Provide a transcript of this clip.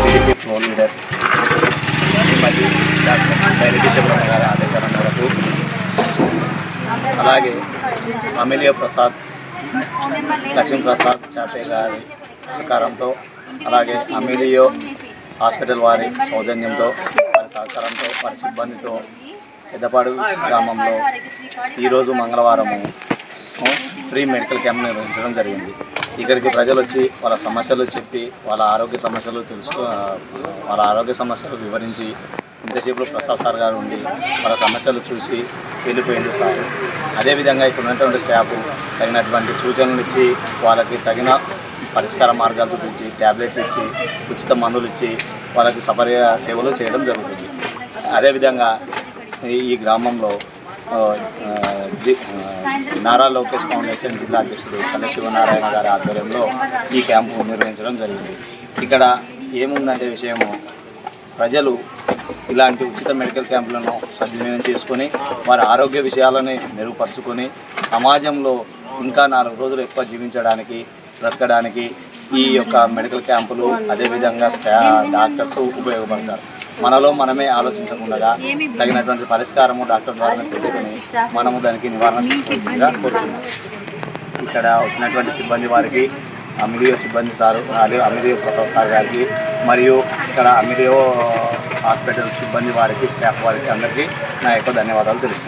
TDP floor leader శ్రీమతి doctor director Shivarama గారి ఆదేశాల మేరకు, అలాగే అమీలియా ప్రసాద్, లక్ష్మీప్రసాద్ చాపే గారి సహకారంతో, అలాగే అమీలియో హాస్పిటల్ వారి సౌజన్యంతో, వారి సహకారంతో, వారి సిబ్బందితో పెద్దపాడు గ్రామంలో ఈరోజు మంగళవారము ఫ్రీ మెడికల్ క్యాంప్ నిర్వహించడం జరిగింది. ఇక్కడికి ప్రజలు వచ్చి వాళ్ళ సమస్యలు చెప్పి వాళ్ళ ఆరోగ్య సమస్యలు వివరించి ఇంతసేపు ప్రసాద్ సార్ గారు ఉండి వాళ్ళ సమస్యలు చూసి వెళ్ళిపోయింది సార్. అదేవిధంగా ఇక్కడ ఉన్నటువంటి స్టాఫ్ తగినటువంటి సూచనలు ఇచ్చి వాళ్ళకి తగిన పరిష్కార మార్గాలు చూపించి ట్యాబ్లెట్లు ఇచ్చి ఉచిత మందులు ఇచ్చి వాళ్ళకి సపర్య సేవలు చేయడం జరుగుతుంది. అదేవిధంగా ఈ గ్రామంలో నారా లోకేష్ ఫౌండేషన్ జిల్లా అధ్యక్షుడు కళ్యాణ్ శివనారాయణ గారి ఆధ్వర్యంలో ఈ క్యాంపు నిర్వహించడం జరిగింది. ఇక్కడ ఏముందంటే విషయము, ప్రజలు ఇలాంటి ఉచిత మెడికల్ క్యాంపులను సద్వినియోగం చేసుకొని వారి ఆరోగ్య విషయాలని మెరుగుపరుచుకొని సమాజంలో ఇంకా 4 రోజులు ఎక్కువ జీవించడానికి, బ్రతకడానికి ఈ యొక్క మెడికల్ క్యాంపులు అదేవిధంగా డాక్టర్స్ ఉపయోగపడతారు. మనలో మనమే ఆలోచించకుండా తగినటువంటి పరిష్కారము డాక్టర్ ద్వారా తెలుసుకొని మనము దానికి నివారణ తీసుకోవాల్సిందిగా కోరుతున్నాం. ఇక్కడ వచ్చినటువంటి సిబ్బంది వారికి, అమీలియో సిబ్బంది సారు, అమీలియో ప్రసాద్ సార్ గారికి, మరియు ఇక్కడ అమీలియో హాస్పిటల్ సిబ్బంది వారికి, స్టాఫ్ వారికి అందరికీ నా యొక్క ధన్యవాదాలు తెలుపుతున్నాను.